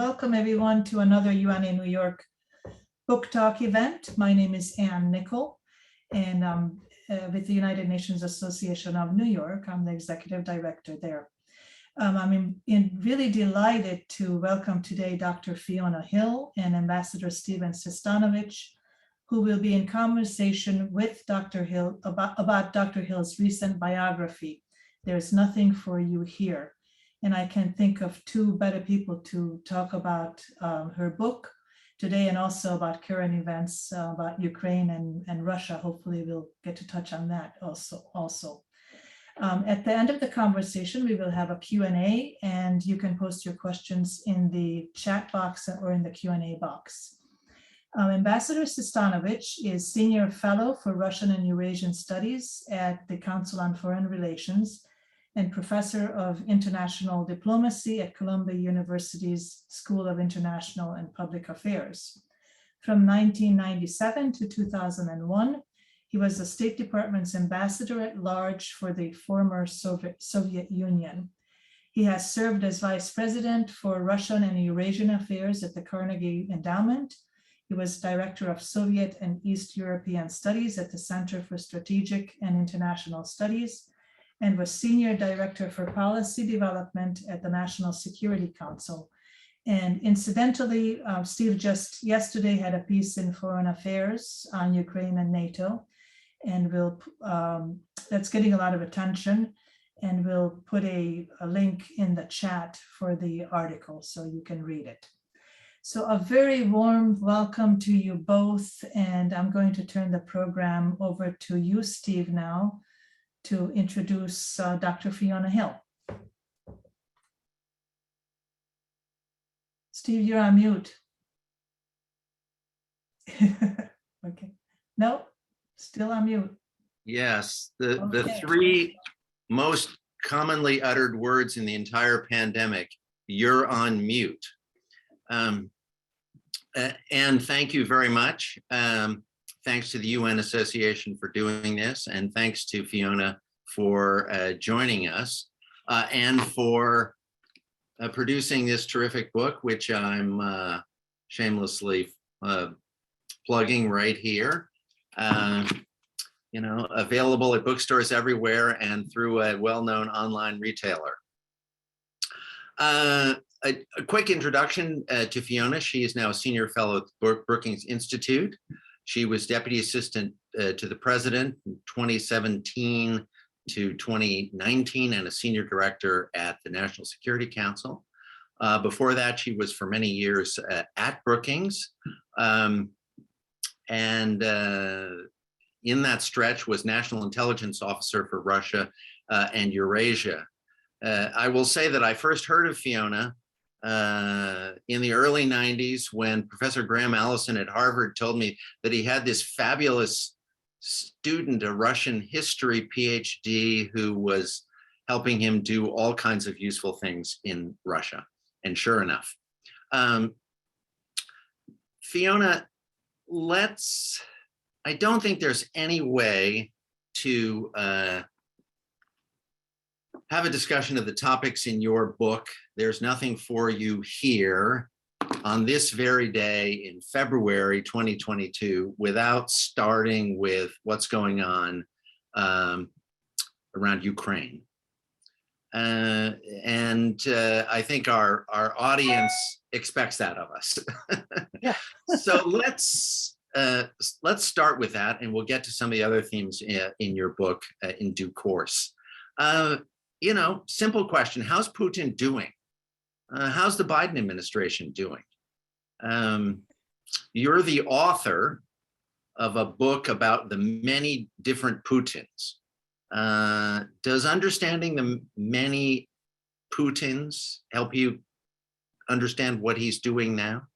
welcome everyone to another UNA New York Book Talk event. My name is Ann Nickel, and with the United Nations Association of New York, I'm the executive director there. I'm really delighted to welcome today Dr. Fiona Hill and Ambassador Stephen Sestanovich, who will be in conversation with Dr. Hill about Dr. Hill's recent biography, There's Nothing for You Here. And I can think of two better people to talk about her book today, and also about current events about Ukraine and Russia. Hopefully we'll get to touch on that also. At the end of the conversation, we will have a Q&A, and you can post your questions in the chat box or in the Q&A box. Ambassador Stephanovich is Senior Fellow for Russian and Eurasian Studies at the Council on Foreign Relations and Professor of International Diplomacy at Columbia University's School of International and Public Affairs. From 1997 to 2001, he was the State Department's Ambassador at Large for the former Soviet Union. He has served as Vice President for Russian and Eurasian Affairs at the Carnegie Endowment. He was Director of Soviet and East European Studies at the Center for Strategic and International Studies, and was Senior Director for Policy Development at the National Security Council. And incidentally, Steve just yesterday had a piece in Foreign Affairs on Ukraine and NATO, and that's getting a lot of attention, and we'll put a link in the chat for the article so you can read it. So a very warm welcome to you both, and I'm going to turn the program over to you, Steve, now, to introduce Dr. Fiona Hill. Steve, you're on mute. Okay. No, still on mute. Yes, the three most commonly uttered words in the entire pandemic, you're on mute. And thank you very much. Thanks to the UN Association for doing this, and thanks to Fiona for joining us and for producing this terrific book, which I'm shamelessly plugging right here. Available at bookstores everywhere and through a well-known online retailer. A quick introduction to Fiona. She is now a Senior Fellow at the Brookings Institute. She was Deputy Assistant to the President from 2017 to 2019 and a Senior Director at the National Security Council. Before that, she was for many years at Brookings. And in that stretch was National Intelligence Officer for Russia and Eurasia. I will say that I first heard of Fiona in the early 90s when Professor Graham Allison at Harvard told me that he had this fabulous student, a Russian history PhD, who was helping him do all kinds of useful things in Russia. And sure enough, Fiona, I don't think there's any way to have a discussion of the topics in your book, There's Nothing for You Here, on this very day in February 2022, without starting with what's going on around Ukraine. I think our audience expects that of us. Yeah. So let's start with that, and we'll get to some of the other themes in your book in due course. Simple question, how's Putin doing? How's the Biden administration doing? You're the author of a book about the many different Putins. Does understanding the many Putins help you understand what he's doing now?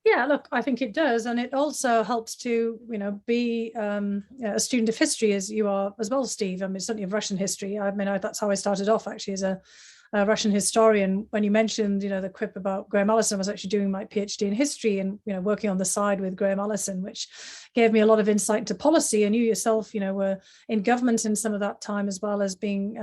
Yeah, look, I think it does. And it also helps to, be a student of history, as you are as well, Steve. I mean, certainly of Russian history. I mean, that's how I started off, actually, as a Russian historian. When you mentioned, the quip about Graham Allison, I was actually doing my PhD in history and, working on the side with Graham Allison, which gave me a lot of insight into policy. And you yourself, were in government in some of that time, as well as being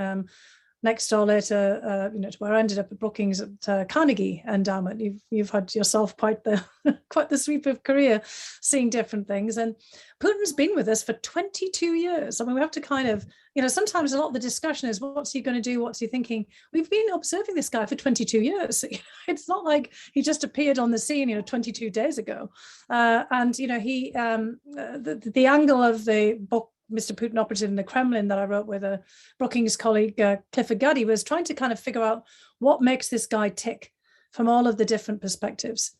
next door later, to where I ended up at Brookings at Carnegie Endowment. You've had yourself quite the quite the sweep of career, seeing different things. And Putin's been with us for 22 years. I mean, we have to kind of, sometimes a lot of the discussion is, what's he going to do? What's he thinking? We've been observing this guy for 22 years. It's not like he just appeared on the scene, 22 days ago. And he, the angle of the book, Mr. Putin Operative in the Kremlin, that I wrote with a Brookings colleague, Clifford Gaddy, was trying to kind of figure out what makes this guy tick from all of the different perspectives.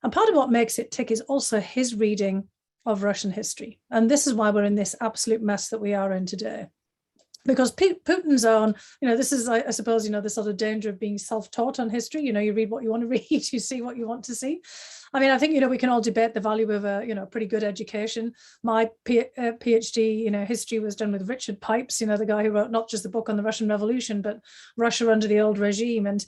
And part of what makes it tick is also his reading of Russian history. And this is why we're in this absolute mess that we are in today. Because Putin's own, this is, I suppose, the sort of danger of being self-taught on history. You read what you want to read, you see what you want to see. I mean, I think, we can all debate the value of a, pretty good education. My PhD, history was done with Richard Pipes, the guy who wrote not just the book on the Russian Revolution, but Russia under the old regime. And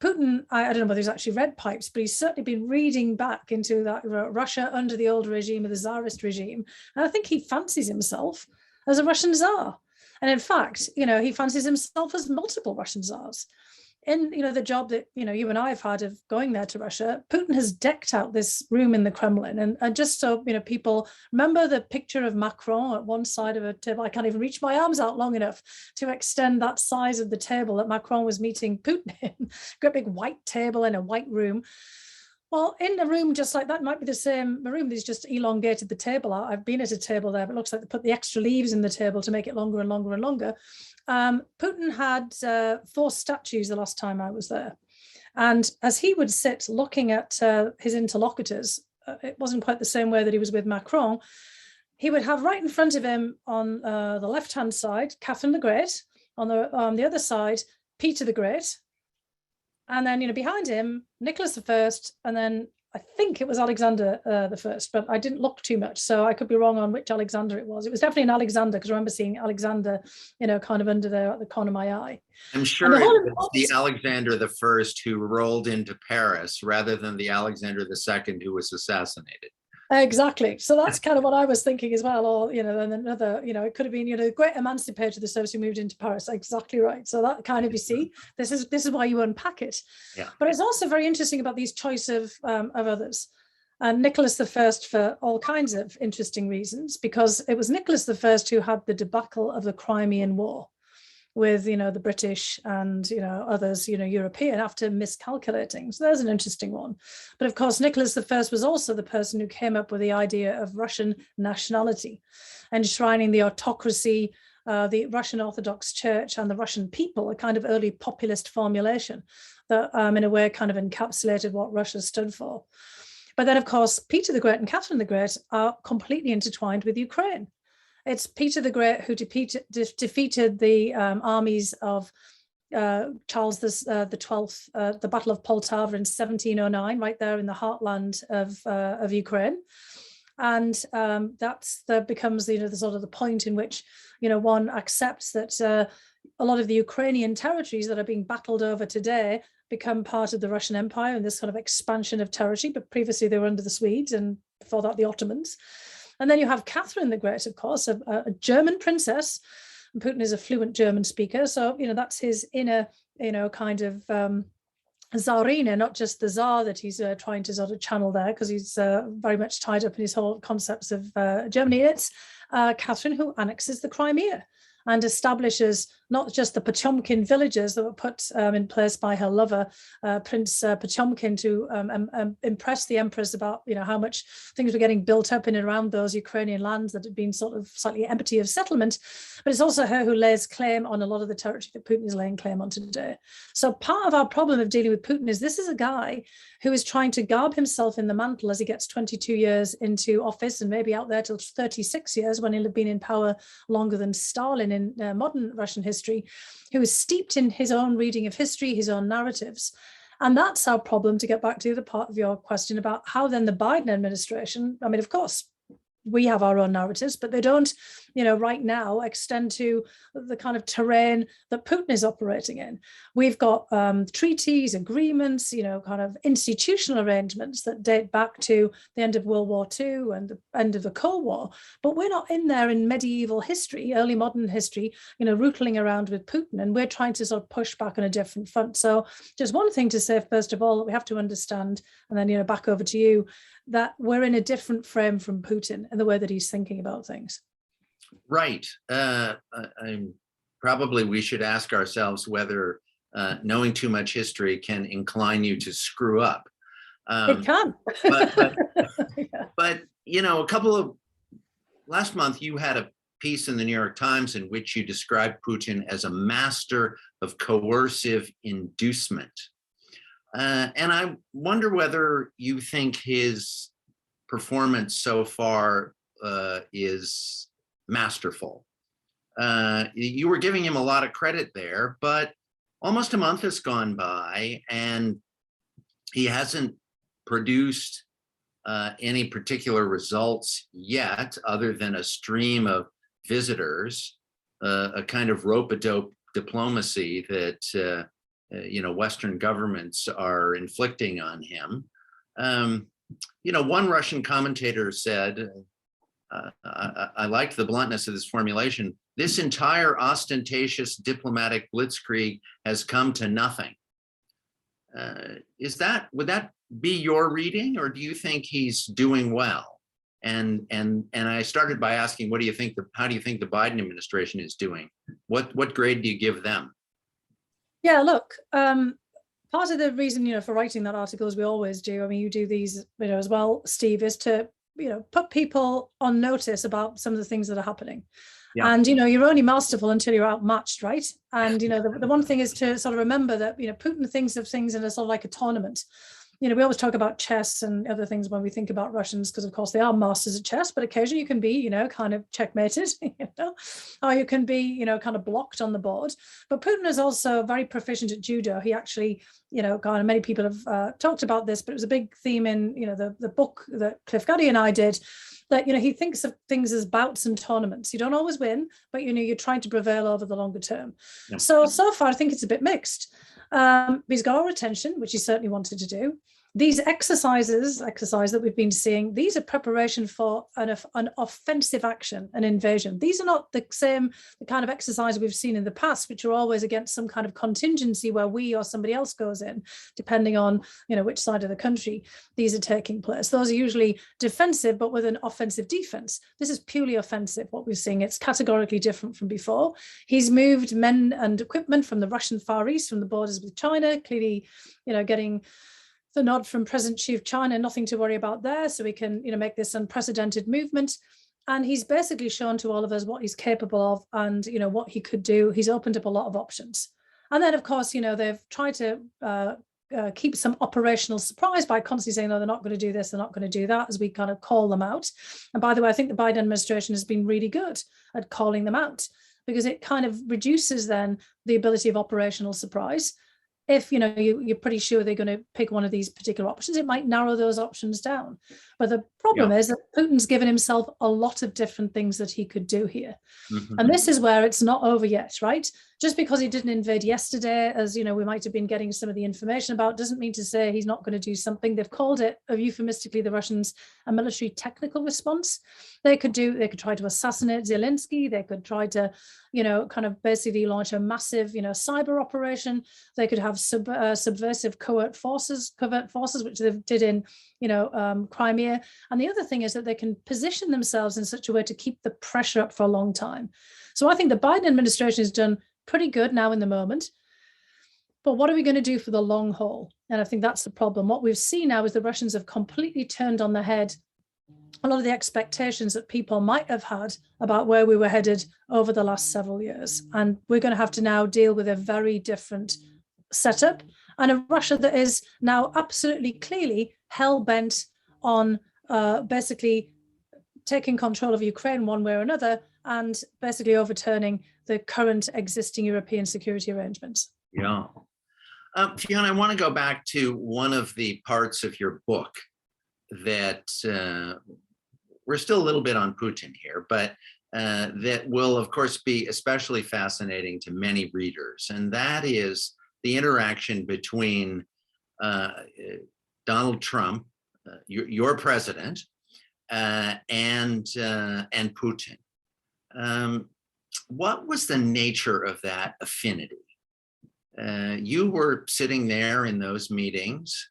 Putin, I don't know whether he's actually read Pipes, but he's certainly been reading back into that Russia under the old regime of the Tsarist regime. And I think he fancies himself as a Russian Tsar. And in fact, he fancies himself as multiple Russian Tsars. In, the job that, you and I have had of going there to Russia, Putin has decked out this room in the Kremlin. And just so, people remember the picture of Macron at one side of a table. I can't even reach my arms out long enough to extend that size of the table that Macron was meeting Putin in. Great big white table in a white room. Well, in a room just like that, might be the same room. He's just elongated the table out. I've been at a table there, but it looks like they put the extra leaves in the table to make it longer and longer and longer. Putin had 4 statues the last time I was there. And as he would sit looking at his interlocutors, it wasn't quite the same way that he was with Macron. He would have right in front of him on the left-hand side, Catherine the Great, on the other side, Peter the Great. And then, behind him, Nicholas I, and then I think it was Alexander I, but I didn't look too much, so I could be wrong on which Alexander it was. It was definitely an Alexander, because I remember seeing Alexander, kind of under there at the corner of my eye. I'm sure it was the Alexander I who rolled into Paris rather than the Alexander II who was assassinated. Exactly. So that's kind of what I was thinking as well. Or, then another, it could have been, the great emancipator of the Serbs who moved into Paris. Exactly right. So that kind of, you see, this is why you unpack it. Yeah. But it's also very interesting about these choice of others. And Nicholas I for all kinds of interesting reasons, because it was Nicholas I who had the debacle of the Crimean War with, the British and, others, European, after miscalculating. So there's an interesting one. But of course, Nicholas I was also the person who came up with the idea of Russian nationality, enshrining the autocracy, the Russian Orthodox Church and the Russian people, a kind of early populist formulation that in a way kind of encapsulated what Russia stood for. But then, of course, Peter the Great and Catherine the Great are completely intertwined with Ukraine. It's Peter the Great who defeated the armies of Charles the 12th, the Battle of Poltava in 1709, right there in the heartland of Ukraine. And that becomes the sort of the point in which one accepts that a lot of the Ukrainian territories that are being battled over today become part of the Russian Empire and this sort of expansion of territory. But previously they were under the Swedes, and before that the Ottomans. And then you have Catherine the Great, of course, a German princess. And Putin is a fluent German speaker. So, that's his inner, kind of Tsarina, not just the Tsar that he's trying to sort of channel there, because he's very much tied up in his whole concepts of Germany. It's Catherine who annexes the Crimea and establishes not just the Potemkin villages that were put in place by her lover, Prince Potemkin, to impress the empress about how much things were getting built up in and around those Ukrainian lands that had been sort of slightly empty of settlement. But it's also her who lays claim on a lot of the territory that Putin is laying claim on today. So part of our problem of dealing with Putin is this is a guy who is trying to garb himself in the mantle as he gets 22 years into office, and maybe out there till 36 years when he'll have been in power longer than Stalin in modern Russian history, who is steeped in his own reading of history, his own narratives. And that's our problem, to get back to the part of your question about how then the Biden administration, I mean, of course, we have our own narratives, but they don't, right now extend to the kind of terrain that Putin is operating in. We've got treaties, agreements, kind of institutional arrangements that date back to the end of World War II and the end of the Cold War. But we're not in there in medieval history, early modern history, rootling around with Putin, and we're trying to sort of push back on a different front. So just one thing to say, first of all, that we have to understand, and then, back over to you, that we're in a different frame from Putin in the way that he's thinking about things. Right. Probably we should ask ourselves whether knowing too much history can incline you to screw up. It can. But last month you had a piece in the New York Times in which you described Putin as a master of coercive inducement. And I wonder whether you think his performance so far is masterful. You were giving him a lot of credit there, but almost a month has gone by and he hasn't produced any particular results yet, other than a stream of visitors, a kind of rope-a-dope diplomacy that Western governments are inflicting on him. One Russian commentator said, I liked the bluntness of this formulation, this entire ostentatious diplomatic blitzkrieg has come to nothing. Would that be your reading, or do you think he's doing well? And I started by asking, how do you think the Biden administration is doing? What grade do you give them? Yeah, look, part of the reason, for writing that article, as we always do, I mean, you do these, as well, Steve, is to, put people on notice about some of the things that are happening. Yeah. And, you're only masterful until you're outmatched, right? And, the one thing is to sort of remember that, Putin thinks of things in a sort of like a tournament. We always talk about chess and other things when we think about Russians, because of course they are masters at chess, but occasionally you can be, kind of checkmated, or you can be, kind of blocked on the board. But Putin is also very proficient at judo. He actually, kind of many people have talked about this, but it was a big theme in, the book that Cliff Gaddy and I did, that, he thinks of things as bouts and tournaments. You don't always win, but, you're trying to prevail over the longer term. Yeah. So far, I think it's a bit mixed. He's got our attention, which he certainly wanted to do. These exercise that we've been seeing, these are preparation for an offensive action, an invasion. These are not the kind of exercise we've seen in the past, which are always against some kind of contingency where we or somebody else goes in, depending on, which side of the country these are taking place. Those are usually defensive, but with an offensive defense. This is purely offensive, what we're seeing. It's categorically different from before. He's moved men and equipment from the Russian Far East, from the borders with China, clearly, getting the nod from President Xi of China, nothing to worry about there. So we can, make this unprecedented movement. And he's basically shown to all of us what he's capable of and, what he could do. He's opened up a lot of options. And then, of course, they've tried to keep some operational surprise by constantly saying, no, they're not going to do this, they're not going to do that, as we kind of call them out. And by the way, I think the Biden administration has been really good at calling them out, because it kind of reduces then the ability of operational surprise. If you're pretty sure they're going to pick one of these particular options, it might narrow those options down. But the problem is that Putin's given himself a lot of different things that he could do here. Mm-hmm. And this is where it's not over yet, right? Just because he didn't invade yesterday, as we might have been getting some of the information about, doesn't mean to say he's not going to do something. They've called it, euphemistically, the Russians, a military technical response. They could try to assassinate Zelensky. They could try to, kind of basically launch a massive, cyber operation. They could have subversive covert forces, which they did in, Crimea. And the other thing is that they can position themselves in such a way to keep the pressure up for a long time. So I think the Biden administration has done pretty good now in the moment. But what are we going to do for the long haul? And I think that's the problem. What we've seen now is the Russians have completely turned on their head a lot of the expectations that people might have had about where we were headed over the last several years. And we're going to have to now deal with a very different setup, and a Russia that is now absolutely clearly hell-bent on basically taking control of Ukraine one way or another, and basically overturning the current existing European security arrangements. Yeah. Fiona, I want to go back to one of the parts of your book that we're still a little bit on Putin here, but that will, of course, be especially fascinating to many readers. And that is the interaction between Donald Trump, your president, and Putin. What was the nature of that affinity? You were sitting there in those meetings,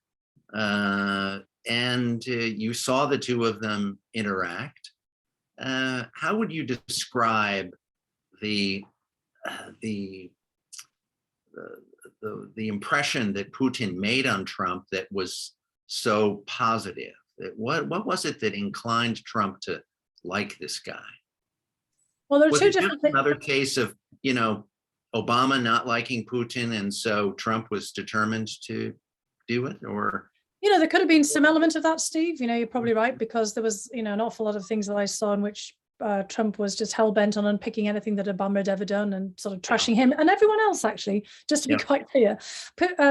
and you saw the two of them interact. How would you describe the impression that Putin made on Trump that was so positive? What was it that inclined Trump to like this guy? Well, there are Was two it different just another case of, Obama not liking Putin, and so Trump was determined to do it? Or there could have been some element of that, Steve. You're probably right, because there was, an awful lot of things that I saw in which Trump was just hell-bent on unpicking anything that Obama had ever done and sort of trashing him and everyone else, actually, just to be quite clear.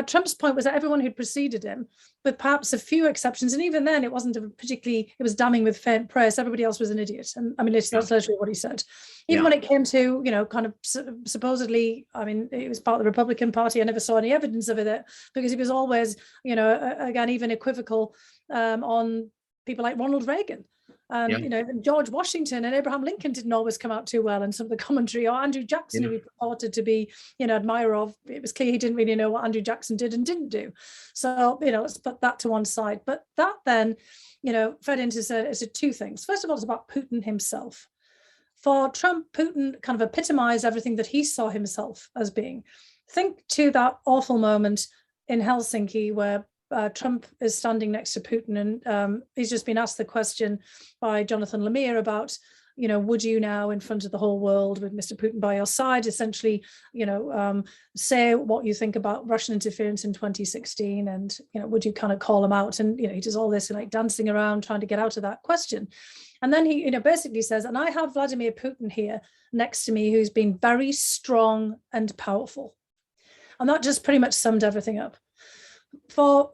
Trump's point was that everyone who'd preceded him, with perhaps a few exceptions, and even then it wasn't it was damning with faint praise. Everybody else was an idiot. And I mean, that's literally what he said. Even when it came to, kind of supposedly, I mean, it was part of the Republican Party. I never saw any evidence of it because he was always, again, even equivocal on people like Ronald Reagan. And even George Washington and Abraham Lincoln didn't always come out too well in some of the commentary, or Andrew Jackson, who he purported to be, admirer of. It was clear he didn't really know what Andrew Jackson did and didn't do. So, let's put that to one side. But that then, fed into two things. First of all, it's about Putin himself. For Trump, Putin kind of epitomized everything that he saw himself as being. Think to that awful moment in Helsinki where Trump is standing next to Putin, and he's just been asked the question by Jonathan Lemire about, would you now, in front of the whole world with Mr. Putin by your side, essentially, say what you think about Russian interference in 2016, and would you kind of call him out? And he does all this like dancing around trying to get out of that question. And then he basically says, and I have Vladimir Putin here next to me, who's been very strong and powerful. And that just pretty much summed everything up. For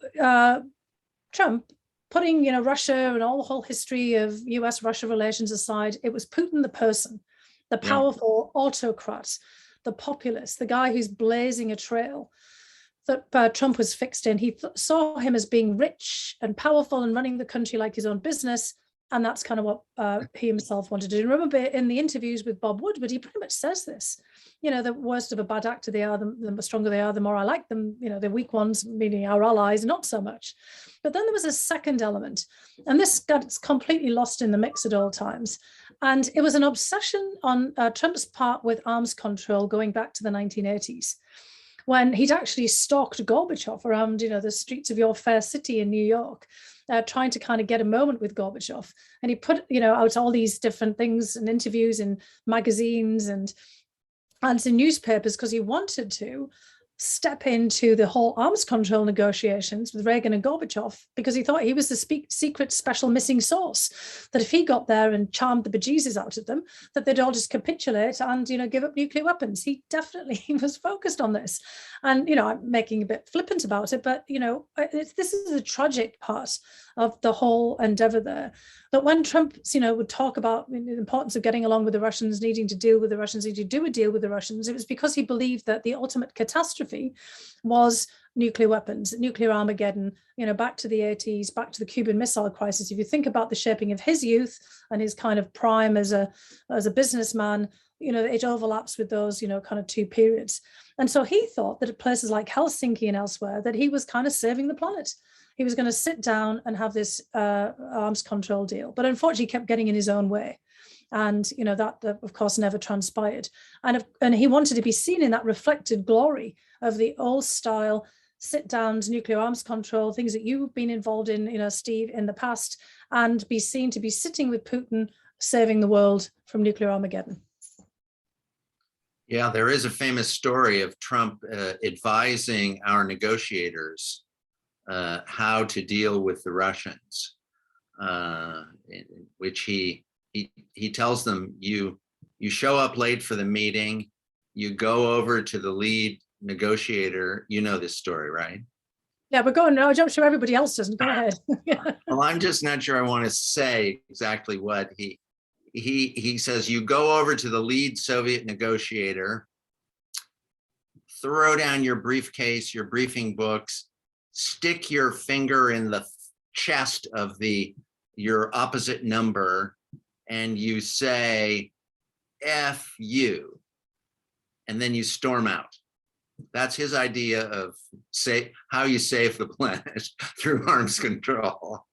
Trump, putting Russia and all the whole history of US-Russia relations aside, it was Putin the person, the powerful autocrat, the populist, the guy who's blazing a trail that Trump was fixed in. He saw him as being rich and powerful and running the country like his own business. And that's kind of what he himself wanted to do. And remember in the interviews with Bob Woodward, he pretty much says this, the worst of a bad actor they are, the stronger they are, the more I like them, the weak ones, meaning our allies, not so much. But then there was a second element, and this got completely lost in the mix at all times. And it was an obsession on Trump's part with arms control going back to the 1980s. When he'd actually stalked Gorbachev around, the streets of your fair city in New York, trying to kind of get a moment with Gorbachev. And he put, out all these different things and interviews in magazines and in newspapers because he wanted to step into the whole arms control negotiations with Reagan and Gorbachev, because he thought he was the secret special missing source, that if he got there and charmed the bejesus out of them, that they'd all just capitulate and, give up nuclear weapons. He definitely was focused on this. And, I'm making a bit flippant about it, but, this is a tragic part of the whole endeavor there. That when Trump, would talk about the importance of getting along with the Russians, needing to deal with the Russians, needing to do a deal with the Russians, it was because he believed that the ultimate catastrophe was nuclear weapons, nuclear Armageddon, back to the 80s, back to the Cuban Missile Crisis. If you think about the shaping of his youth and his kind of prime as a businessman, it overlaps with those, kind of two periods. And so he thought that at places like Helsinki and elsewhere, that he was kind of saving the planet. He was going to sit down and have this arms control deal, but unfortunately he kept getting in his own way. And, that of course never transpired. And he wanted to be seen in that reflected glory of the old style sit downs, nuclear arms control, things that you've been involved in, Steve, in the past, and be seen to be sitting with Putin, saving the world from nuclear Armageddon. Yeah, there is a famous story of Trump advising our negotiators how to deal with the Russians, in which he tells them, you show up late for the meeting, you go over to the lead negotiator. You know this story, right? Yeah, but go on. No, I'm sure everybody else doesn't. Go ahead. Well, I'm just not sure I want to say exactly what he says. You go over to the lead Soviet negotiator, throw down your briefcase, your briefing books, stick your finger in the chest of your opposite number, and you say, F you, and then you storm out. That's his idea of how you save the planet through arms control.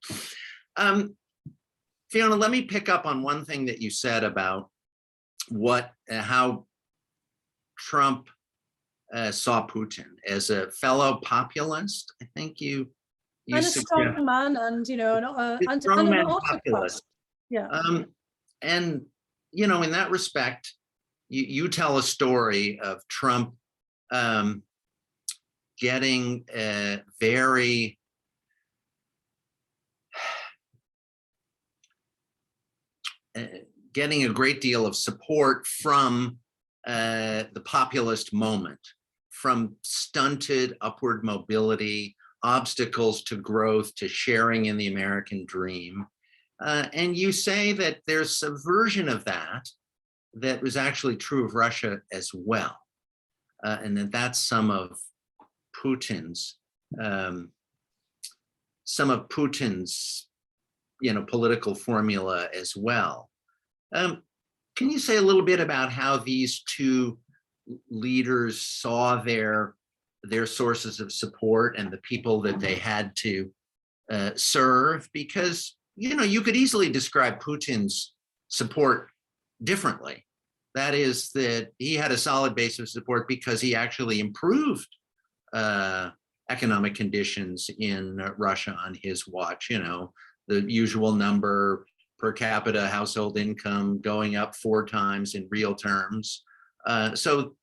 Fiona, let me pick up on one thing that you said about how Trump saw Putin as a fellow populist. I think you and a strong man, and and an autocrat. Yeah. And in that respect, you tell a story of Trump getting a great deal of support from the populist moment, from stunted upward mobility, obstacles to growth, to sharing in the American dream. And you say that there's a version of that was actually true of Russia as well. And that's some of Putin's political formula as well. Can you say a little bit about how these two leaders saw their sources of support and the people that they had to serve? Because you could easily describe Putin's support differently. That is, that he had a solid base of support because he actually improved economic conditions in Russia on his watch. The usual number, per capita household income going up 4 times in real terms. So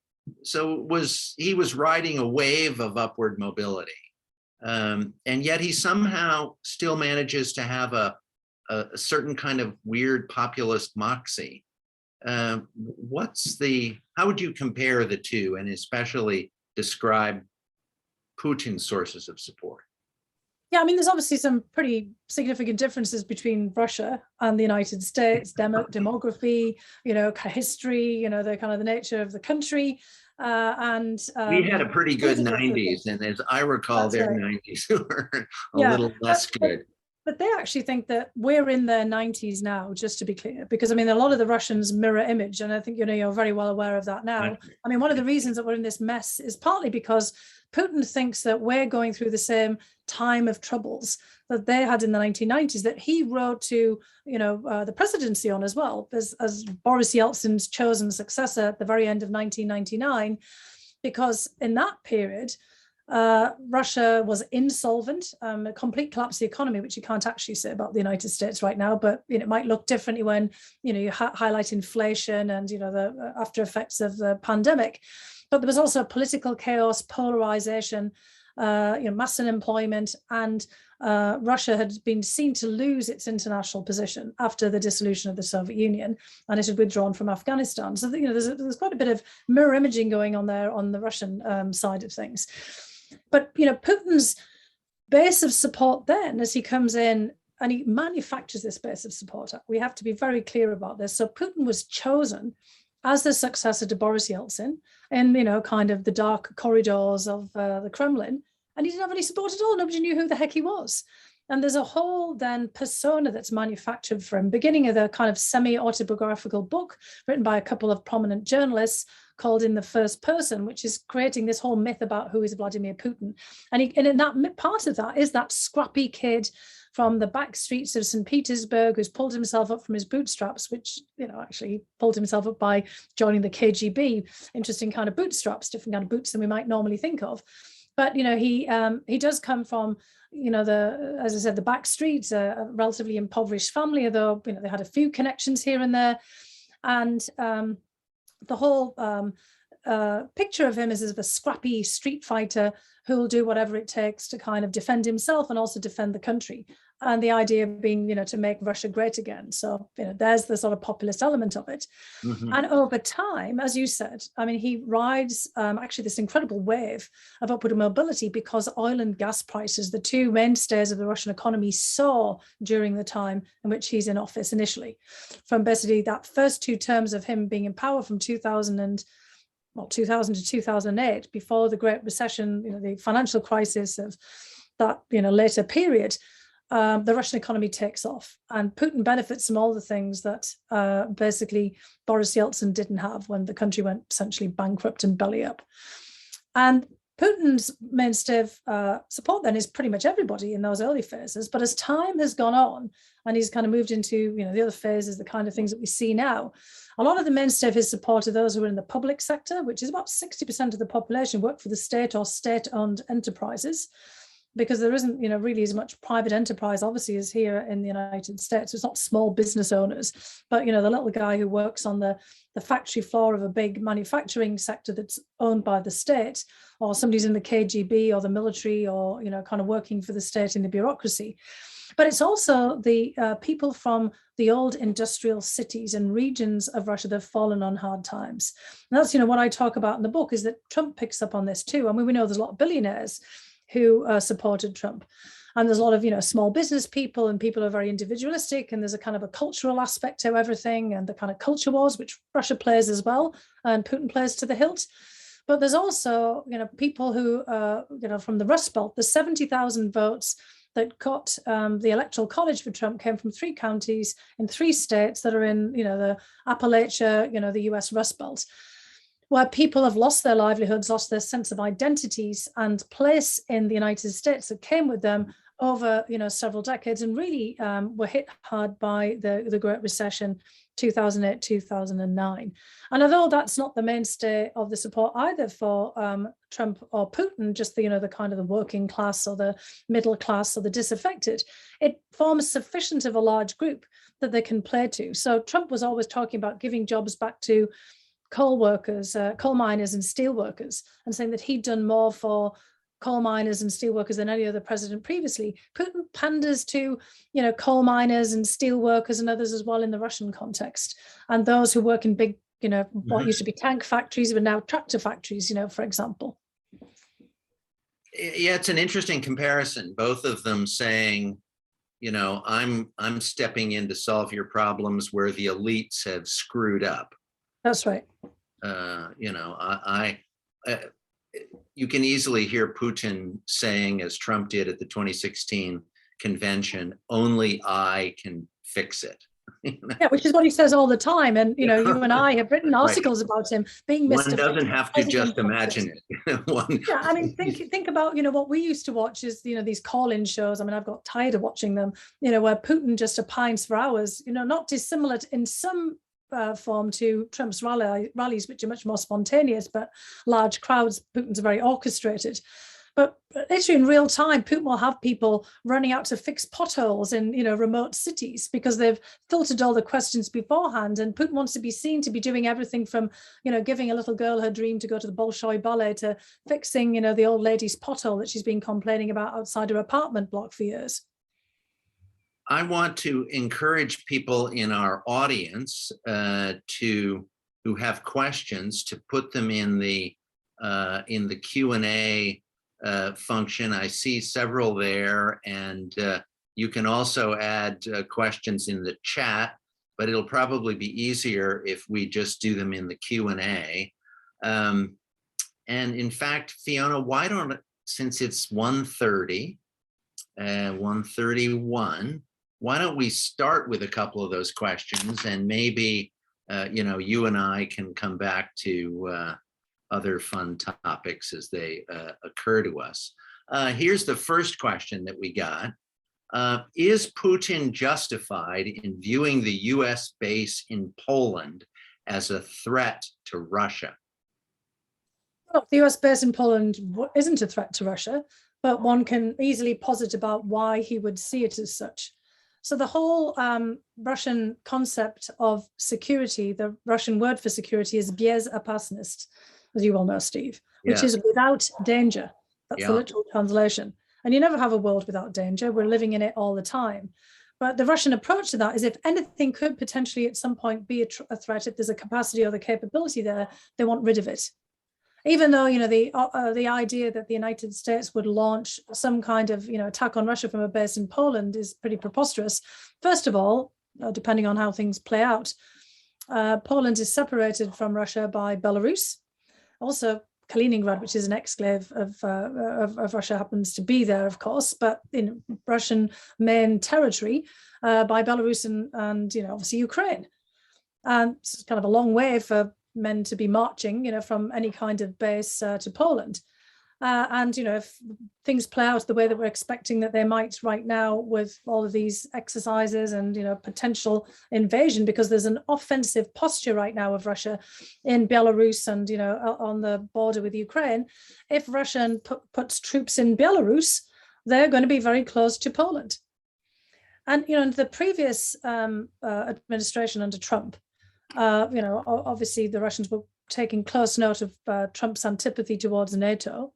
he was riding a wave of upward mobility. And yet he somehow still manages to have a certain kind of weird populist moxie. How would you compare the two, and especially describe Putin's sources of support? Yeah, I mean, there's obviously some pretty significant differences between Russia and the United States, demography, history, the kind of the nature of the country. And we had a pretty good 90s, and as I recall, their 90s were a little less good. But they actually think that we're in their 90s now, just to be clear, because I mean, a lot of the Russians mirror image, and I think you're very well aware of that now. I mean, one of the reasons that we're in this mess is partly because Putin thinks that we're going through the same time of troubles that they had in the 1990s, that he wrote to, the presidency on as well, as Boris Yeltsin's chosen successor at the very end of 1999, because in that period, Russia was insolvent, a complete collapse of the economy, which you can't actually say about the United States right now, but it might look differently when you highlight inflation and the after effects of the pandemic. But there was also political chaos, polarization, mass unemployment, and Russia had been seen to lose its international position after the dissolution of the Soviet Union, and it had withdrawn from Afghanistan. So there's quite a bit of mirror imaging going on there on the Russian side of things. But Putin's base of support then, as he comes in and he manufactures this base of support, we have to be very clear about this. So Putin was chosen as the successor to Boris Yeltsin in kind of the dark corridors of the Kremlin, and he didn't have any support at all. Nobody knew who the heck he was. And there's a whole then persona that's manufactured for him, beginning of the kind of semi-autobiographical book written by a couple of prominent journalists called In the First Person, which is creating this whole myth about who is Vladimir Putin. And in that part of that is that scrappy kid from the back streets of St. Petersburg who's pulled himself up from his bootstraps, which, actually pulled himself up by joining the KGB. Interesting kind of bootstraps, different kind of boots than we might normally think of. But, he does come from, as I said, the back streets, a relatively impoverished family, although, they had a few connections here and there. And the whole picture of him as a scrappy street fighter who will do whatever it takes to kind of defend himself and also defend the country. And the idea being, to make Russia great again. So, there's the sort of populist element of it. Mhm. And over time, as you said, I mean, he rides actually this incredible wave of upward mobility because oil and gas prices, the two mainstays of the Russian economy, soar during the time in which he's in office initially. From basically that first 2 terms of him being in power from 2000 to 2008, before the Great Recession, the financial crisis of that, later period, the Russian economy takes off, and Putin benefits from all the things that basically Boris Yeltsin didn't have when the country went essentially bankrupt and belly up. And Putin's mainstay of support then is pretty much everybody in those early phases. But as time has gone on and he's kind of moved into the other phases, the kind of things that we see now, a lot of the mainstay of his support are those who are in the public sector, which is about 60% of the population work for the state or state-owned enterprises, because there isn't, really as much private enterprise, obviously, as here in the United States. It's not small business owners, but, the little guy who works on the factory floor of a big manufacturing sector that's owned by the state, or somebody's in the KGB or the military, or, kind of working for the state in the bureaucracy. But it's also the people from the old industrial cities and regions of Russia that have fallen on hard times. And that's, what I talk about in the book, is that Trump picks up on this too. I mean, we know there's a lot of billionaires who supported Trump. And there's a lot of, small business people, and people are very individualistic, and there's a kind of a cultural aspect to everything, and the kind of culture wars, which Russia plays as well, and Putin plays to the hilt. But there's also, people who, from the Rust Belt, the 70,000 votes that got the Electoral College for Trump came from 3 counties in 3 states that are in, the Appalachia, the US Rust Belt, where people have lost their livelihoods, lost their sense of identities and place in the United States that came with them over, several decades, and really were hit hard by the Great Recession, 2008, 2009. And although that's not the mainstay of the support either for Trump or Putin, just the kind of the working class or the middle class or the disaffected, it forms sufficient of a large group that they can play to. So Trump was always talking about giving jobs back to coal workers, coal miners and steel workers, and saying that he'd done more for coal miners and steel workers than any other president previously. Putin panders to, coal miners and steel workers and others as well in the Russian context, and those who work in big, what used to be tank factories but now tractor factories, for example. Yeah, it's an interesting comparison. Both of them saying, I'm stepping in to solve your problems where the elites have screwed up. That's right. You can easily hear Putin saying, as Trump did at the 2016 convention, only I can fix it. Yeah, which is what he says all the time. And, you and I have written articles about him being Mr. One doesn't have to just imagine it. Yeah, I mean, think about, what we used to watch is, these call-in shows. I mean, I've got tired of watching them, where Putin just opines for hours, not dissimilar in some form to Trump's rallies, which are much more spontaneous, but large crowds. Putin's very orchestrated. But literally in real time, Putin will have people running out to fix potholes in, remote cities because they've filtered all the questions beforehand. And Putin wants to be seen to be doing everything from, giving a little girl her dream to go to the Bolshoi Ballet to fixing, the old lady's pothole that she's been complaining about outside her apartment block for years. I want to encourage people in our audience who have questions to put them in the Q&A function. I see several there, and you can also add questions in the chat, but it'll probably be easier if we just do them in the Q&A. And in fact, Fiona, why don't, since it's 1:30, 1:31, why don't we start with a couple of those questions, and maybe, you and I can come back to other fun topics as they occur to us. Here's the first question that we got. Is Putin justified in viewing the US base in Poland as a threat to Russia? Well, the US base in Poland isn't a threat to Russia, but one can easily posit about why he would see it as such. So the whole Russian concept of security, the Russian word for security is bezopasnost, as you well know, Steve, which Yes. is without danger. That's the Yeah. literal translation. And you never have a world without danger. We're living in it all the time. But the Russian approach to that is if anything could potentially at some point be a threat, if there's a capacity or the capability there, they want rid of it. Even though, the idea that the United States would launch some kind of, attack on Russia from a base in Poland is pretty preposterous. First of all, depending on how things play out, Poland is separated from Russia by Belarus. Also, Kaliningrad, which is an exclave of Russia, happens to be there, of course, but in Russian main territory by Belarus and obviously Ukraine. And it's kind of a long way for men to be marching, from any kind of base to Poland. And if things play out the way that we're expecting that they might right now with all of these exercises and, potential invasion, because there's an offensive posture right now of Russia in Belarus and, on the border with Ukraine. If Russia puts troops in Belarus, they're going to be very close to Poland. And, the previous administration under Trump, obviously the Russians were taking close note of Trump's antipathy towards NATO,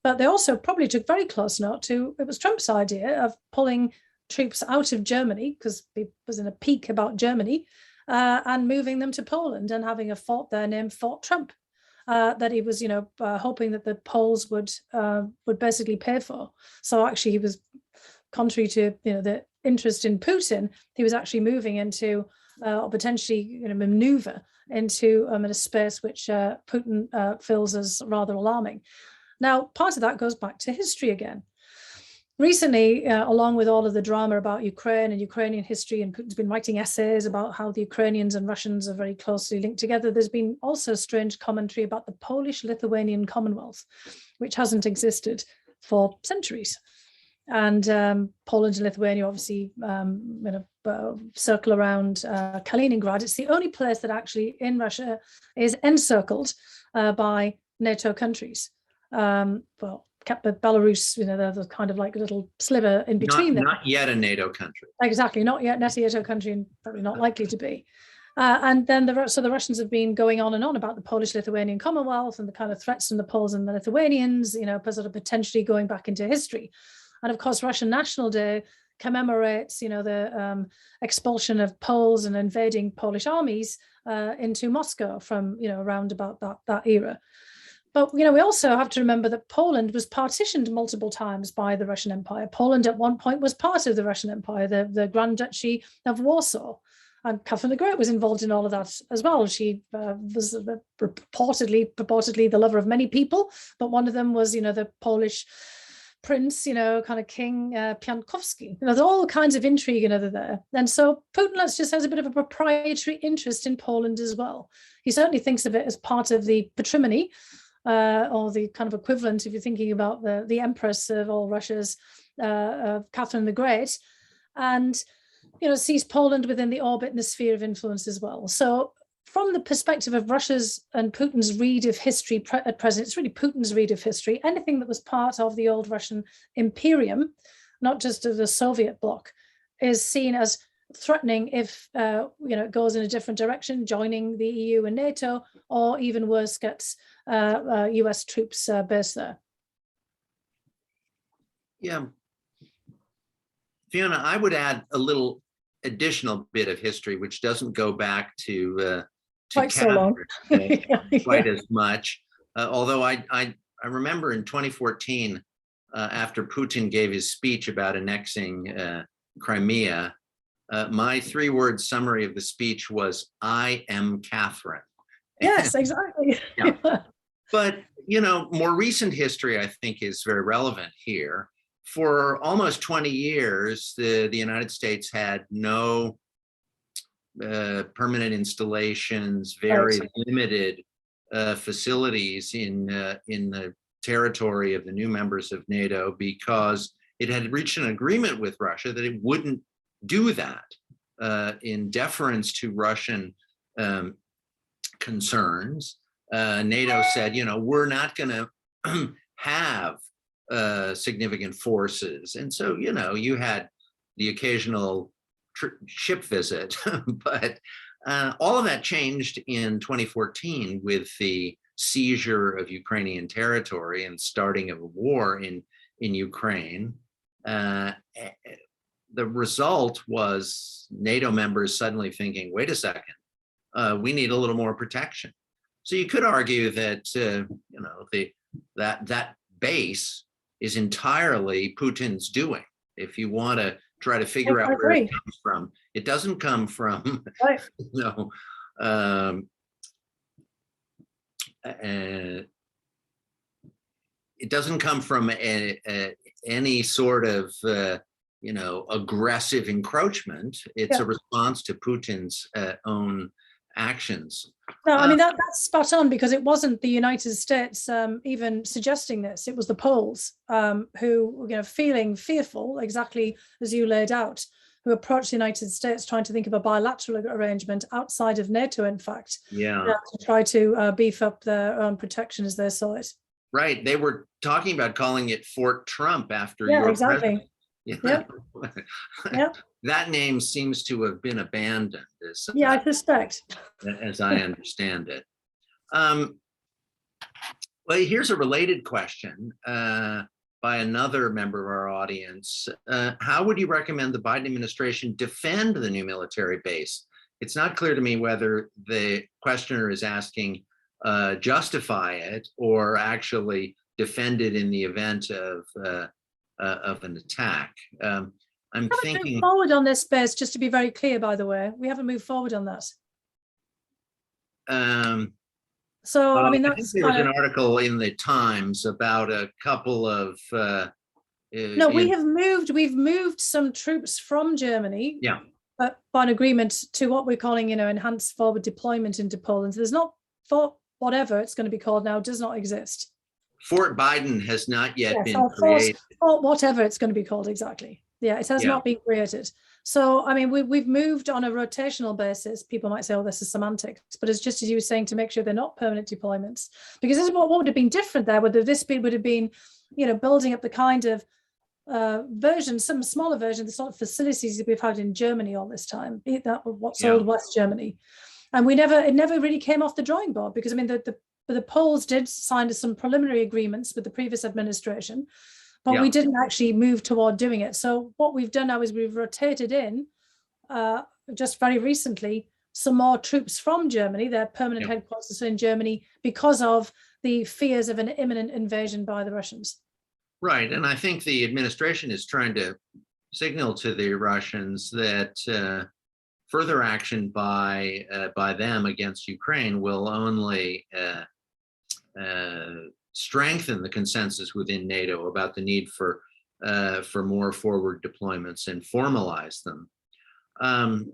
but they also probably took very close note to, it was Trump's idea of pulling troops out of Germany, because he was in a peak about Germany, and moving them to Poland and having a fort there named Fort Trump, that he was, hoping that the Poles would basically pay for. So actually he was, contrary to, the interest in Putin, he was actually moving into or potentially maneuver into in a space which Putin feels as rather alarming. Now, part of that goes back to history again. Recently, along with all of the drama about Ukraine and Ukrainian history, and Putin's been writing essays about how the Ukrainians and Russians are very closely linked together, there's been also strange commentary about the Polish-Lithuanian Commonwealth, which hasn't existed for centuries. And Poland and Lithuania obviously circle around Kaliningrad. It's the only place that actually in Russia is encircled by NATO countries. Belarus, they're kind of like a little sliver in between them. Not yet a NATO country. Exactly, not yet a NATO country, and probably not likely to be. And then the Russians have been going on and on about the Polish-Lithuanian Commonwealth and the kind of threats from the Poles and the Lithuanians, sort of potentially going back into history. And of course, Russian National Day commemorates, the expulsion of Poles and invading Polish armies into Moscow from, around about that era. But, we also have to remember that Poland was partitioned multiple times by the Russian Empire. Poland at one point was part of the Russian Empire, the Grand Duchy of Warsaw. And Catherine the Great was involved in all of that as well. She was purportedly the lover of many people, but one of them was, the Polish prince, kind of King Piankowski. There's all kinds of intrigue there. And so Putin, let's just has a bit of a proprietary interest in Poland as well. He certainly thinks of it as part of the patrimony, or the kind of equivalent, if you're thinking about the empress of all Russia's, Catherine the Great, and sees Poland within the orbit and the sphere of influence as well. So from the perspective of Russia's and Putin's read of history at present, it's really Putin's read of history. Anything that was part of the old Russian imperium, not just of the Soviet bloc, is seen as threatening if it goes in a different direction, joining the EU and NATO, or even worse, gets US troops based there. Yeah. Fiona, I would add a little additional bit of history, which doesn't go back to quite so long. quite as much. Although I remember in 2014, after Putin gave his speech about annexing Crimea, my 3-word summary of the speech was, "I am Catherine." Yes, exactly. Yeah. But, more recent history, I think, is very relevant here. For almost 20 years, the United States had no permanent installations, very limited facilities in the territory of the new members of NATO, because it had reached an agreement with Russia that it wouldn't do that in deference to Russian concerns. NATO said, we're not going to have significant forces. And so, you had the occasional ship visit, but all of that changed in 2014 with the seizure of Ukrainian territory and starting of a war in Ukraine. The result was NATO members suddenly thinking, wait a second, we need a little more protection. So you could argue that that base is entirely Putin's doing. If you want to try to figure out where it comes from, it doesn't come from right. It doesn't come from any sort of aggressive encroachment. It's a response to Putin's own actions. No, I mean, that's spot on, because it wasn't the United States even suggesting this. It was the Poles who, feeling fearful, exactly as you laid out, who approached the United States trying to think of a bilateral arrangement outside of NATO, in fact, to try to beef up their own protection as they saw it. Right. They were talking about calling it Fort Trump after your exactly. President. That name seems to have been abandoned. I suspect. As I understand it. Well, here's a related question by another member of our audience. How would you recommend the Biden administration defend the new military base? It's not clear to me whether the questioner is asking justify it or actually defend it in the event of an attack. I'm thinking moved forward on this space, just to be very clear, by the way. We haven't moved forward on that. So I mean, I think there was an article in the Times about a couple of no, we've moved some troops from Germany, by an agreement, to what we're calling, enhanced forward deployment into Poland. So there's not, Fort whatever it's going to be called now, does not exist. Fort Biden has not yet been created. Fort whatever it's going to be called, exactly. Yeah, it has not been created. So, I mean, we've moved on a rotational basis. People might say, oh, this is semantics, but it's just as you were saying, to make sure they're not permanent deployments. Because this is what would have been different there, whether this would have been, building up the kind of version, some smaller version, the sort of facilities that we've had in Germany all this time, be that what's old West Germany. And it never really came off the drawing board, because, I mean, the Poles did sign some preliminary agreements with the previous administration, but we didn't actually move toward doing it. So what we've done now is we've rotated in, just very recently, some more troops from Germany. Their permanent headquarters are in Germany because of the fears of an imminent invasion by the Russians. Right, and I think the administration is trying to signal to the Russians that further action by them against Ukraine will only strengthen the consensus within NATO about the need for more forward deployments and formalize them. Can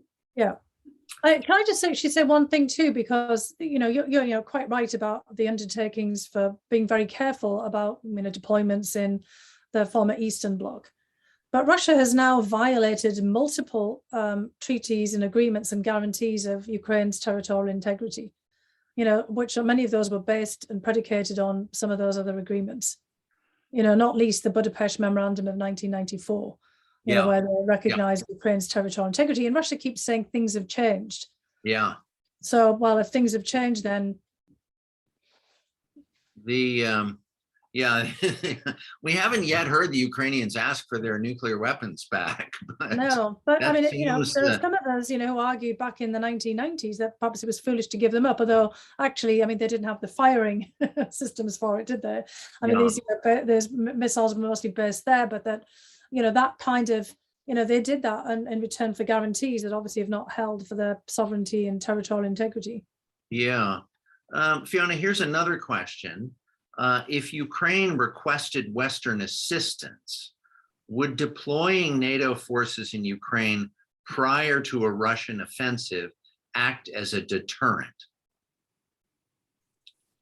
I just say, she said one thing too, because you're quite right about the undertakings for being very careful about deployments in the former Eastern Bloc. But Russia has now violated multiple treaties and agreements and guarantees of Ukraine's territorial integrity, which many of those were based and predicated on some of those other agreements, not least the Budapest Memorandum of 1994, where they recognized Ukraine's territorial integrity. And Russia keeps saying things have changed. Yeah. So, well, if things have changed, then we haven't yet heard the Ukrainians ask for their nuclear weapons back. No, but I mean, there are some of us, who argued back in the 1990s that perhaps it was foolish to give them up, although actually, I mean, they didn't have the firing systems for it, did they? I mean, these missiles were mostly based there, but that, that kind of, they did that in return for guarantees that obviously have not held for their sovereignty and territorial integrity. Yeah. Fiona, here's another question. If Ukraine requested Western assistance, would deploying NATO forces in Ukraine prior to a Russian offensive act as a deterrent?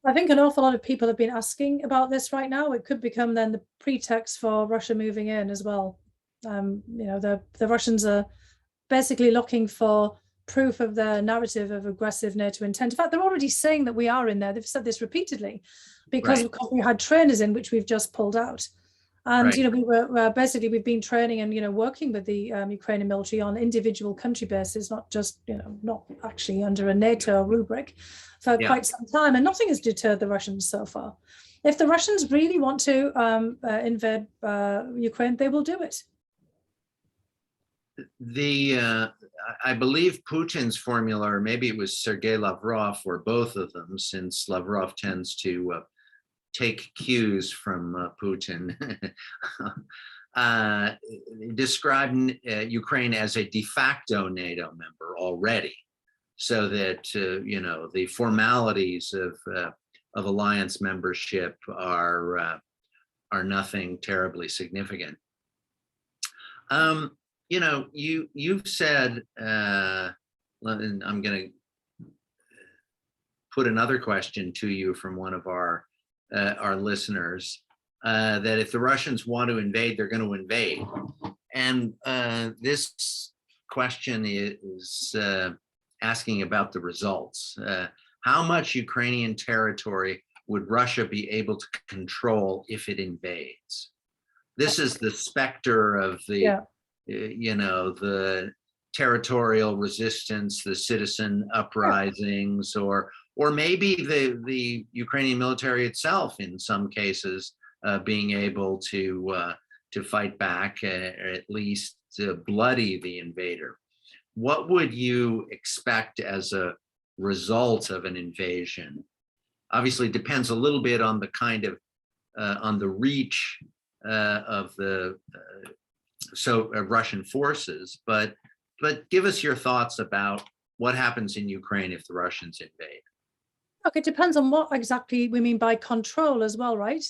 I think an awful lot of people have been asking about this right now. It could become then the pretext for Russia moving in as well. The Russians are basically looking for proof of their narrative of aggressive NATO intent. In fact, they're already saying that we are in there. They've said this repeatedly because we had trainers in, which we've just pulled out. And, Right. you know, we were basically, we've been training and, you know, working with the Ukrainian military on individual country basis, not just, you know, not actually under a NATO rubric for quite some time. And nothing has deterred the Russians so far. If the Russians really want to invade Ukraine, they will do it. I believe Putin's formula, or maybe it was Sergei Lavrov, or both of them, since Lavrov tends to take cues from Putin, described Ukraine as a de facto NATO member already, so that you know, the formalities of alliance membership are nothing terribly significant. You know, you've said, and I'm going to put another question to you from one of our listeners, that if the Russians want to invade, they're going to invade. And this question is asking about the results. How much Ukrainian territory would Russia be able to control if it invades? This is the specter of the, you know, the territorial resistance, the citizen uprisings, or maybe the Ukrainian military itself, in some cases, being able to fight back, or at least to bloody the invader. What would you expect as a result of an invasion? Obviously, it depends a little bit on the kind of on the reach of the Russian forces, but give us your thoughts about what happens in Ukraine if the Russians invade. Look, it depends on what exactly we mean by control as well, right?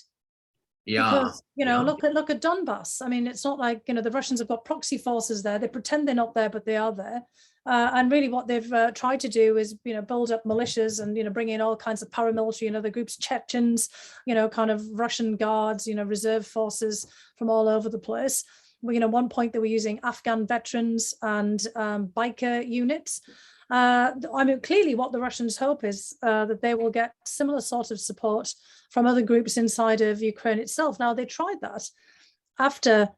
Yeah. Because, you know, look at Donbass. I mean, it's not like, you know, the Russians have got proxy forces there. They pretend they're not there, but they are there. And really what they've tried to do is, you know, build up militias and, you know, bring in all kinds of paramilitary and other groups, Chechens, you know, kind of Russian guards, you know, reserve forces from all over the place. Well, you know, one point they were using Afghan veterans and biker units. I mean, clearly what the Russians hope is that they will get similar sort of support from other groups inside of Ukraine itself. Now, they tried that after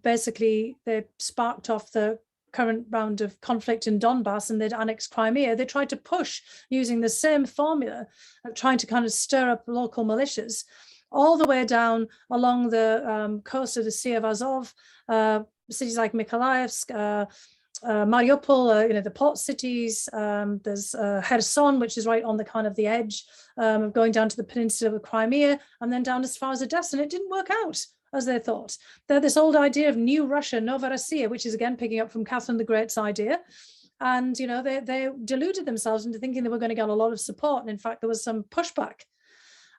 basically they sparked off the current round of conflict in Donbass and they'd annexed Crimea. They tried to push using the same formula, trying to kind of stir up local militias all the way down along the coast of the Sea of Azov, cities like Mykolaiv, Mariupol, you know, the port cities. There's Kherson, which is right on the kind of the edge of going down to the peninsula of Crimea, and then down as far as Odessa. And it didn't work out as they thought. They're this old idea of new Russia, Nova Russia, which is again picking up from Catherine the Great's idea. And, you know, they deluded themselves into thinking they were going to get a lot of support. And in fact, there was some pushback.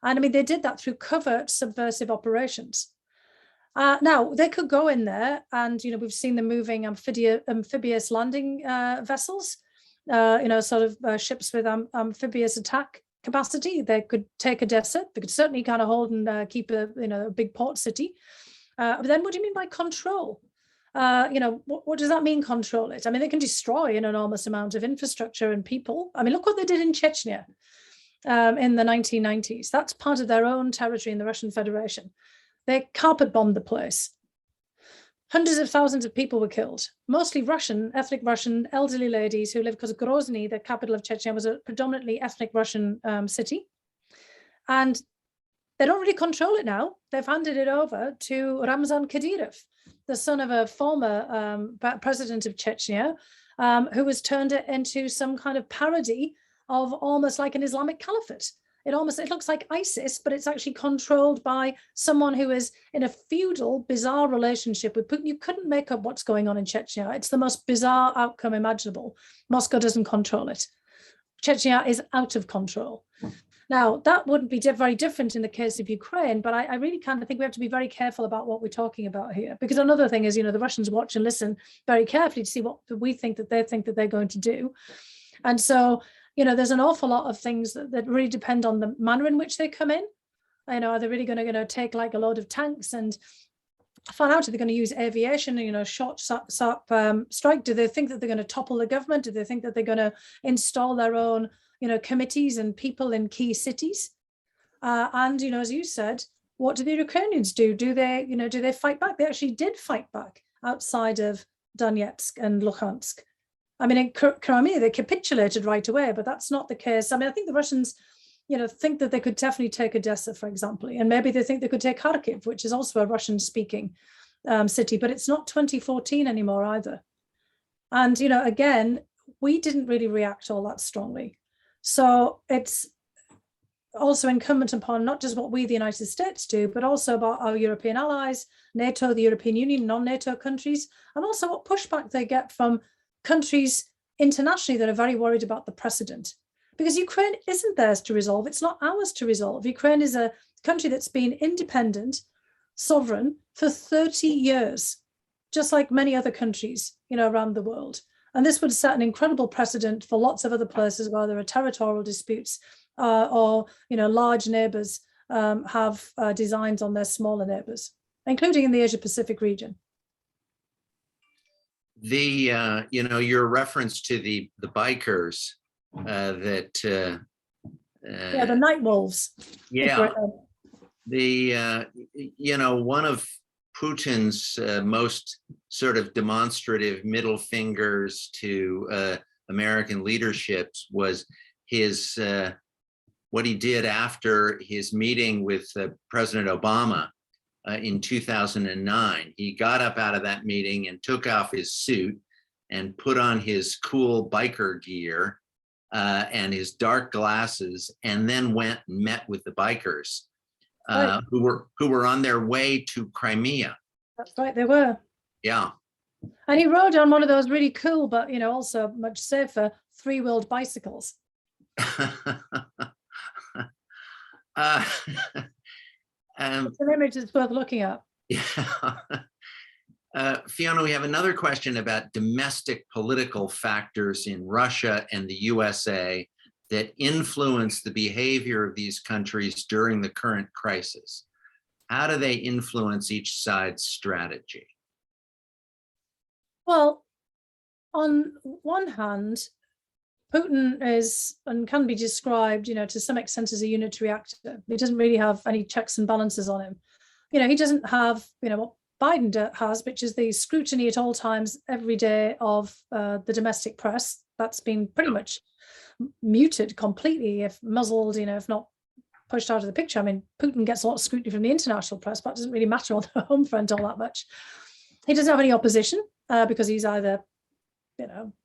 And I mean, they did that through covert subversive operations. Now, they could go in there and, you know, we've seen them moving amphibious landing vessels, you know, sort of ships with amphibious attack capacity. They could take Odessa. They could certainly kind of hold and keep a, you know, a big port city. But then what do you mean by control? You know, what does that mean, control it? I mean, they can destroy an enormous amount of infrastructure and people. I mean, look what they did in Chechnya in the 1990s. That's part of their own territory in the Russian Federation. They carpet bombed the place. Hundreds of thousands of people were killed, mostly Russian, ethnic Russian, elderly ladies who lived, because Grozny, the capital of Chechnya, was a predominantly ethnic Russian city. And they don't really control it now. They've handed it over to Ramzan Kadyrov, the son of a former president of Chechnya, who has turned it into some kind of parody of almost like an Islamic caliphate. It looks like ISIS, but it's actually controlled by someone who is in a feudal, bizarre relationship with Putin. You couldn't make up what's going on in Chechnya. It's the most bizarre outcome imaginable. Moscow doesn't control it. Chechnya is out of control. Now, that wouldn't be very different in the case of Ukraine, but I really kind of think we have to be very careful about what we're talking about here. Because another thing is, you know, the Russians watch and listen very carefully to see what we think that they're going to do. And so, you know, there's an awful lot of things that really depend on the manner in which they come in. You know, are they really going to take like a load of tanks and find out, are they going to use aviation, you know, short strike? Do they think that they're going to topple the government? Do they think that they're going to install their own, you know, committees and people in key cities? And, you know, as you said, what do the Ukrainians do? Do they fight back? They actually did fight back outside of Donetsk and Luhansk. I mean, in Crimea, they capitulated right away, but that's not the case. I mean, I think the Russians, think that they could definitely take Odessa, for example, and maybe they think they could take Kharkiv, which is also a Russian-speaking city, but it's not 2014 anymore either. And, again, we didn't really react all that strongly. So it's also incumbent upon not just what we, the United States, do, but also about our European allies, NATO, the European Union, non-NATO countries, and also what pushback they get from countries internationally that are very worried about the precedent. Because Ukraine isn't theirs to resolve. It's not ours to resolve. Ukraine is a country that's been independent, sovereign for 30 years, just like many other countries, around the world. And this would set an incredible precedent for lots of other places where there are territorial disputes or large neighbors have designs on their smaller neighbors, including in the Asia-Pacific region. Your reference to the bikers the night wolves. Yeah, one of Putin's most sort of demonstrative middle fingers to American leaderships was his what he did after his meeting with President Obama in 2009. He got up out of that meeting and took off his suit and put on his cool biker gear and his dark glasses, and then went and met with the bikers who were on their way to Crimea. That's right, they were. Yeah. And he rode on one of those really cool, but also much safer, three-wheeled bicycles. It's an image that's worth looking at. Yeah. Fiona, we have another question about domestic political factors in Russia and the USA that influence the behavior of these countries during the current crisis. How do they influence each side's strategy? Well, on one hand, Putin is and can be described, to some extent as a unitary actor. He doesn't really have any checks and balances on him. He doesn't have, what Biden has, which is the scrutiny at all times, every day of the domestic press. That's been pretty much muted completely, if muzzled, if not pushed out of the picture. I mean, Putin gets a lot of scrutiny from the international press, but it doesn't really matter on the home front all that much. He doesn't have any opposition because he's either,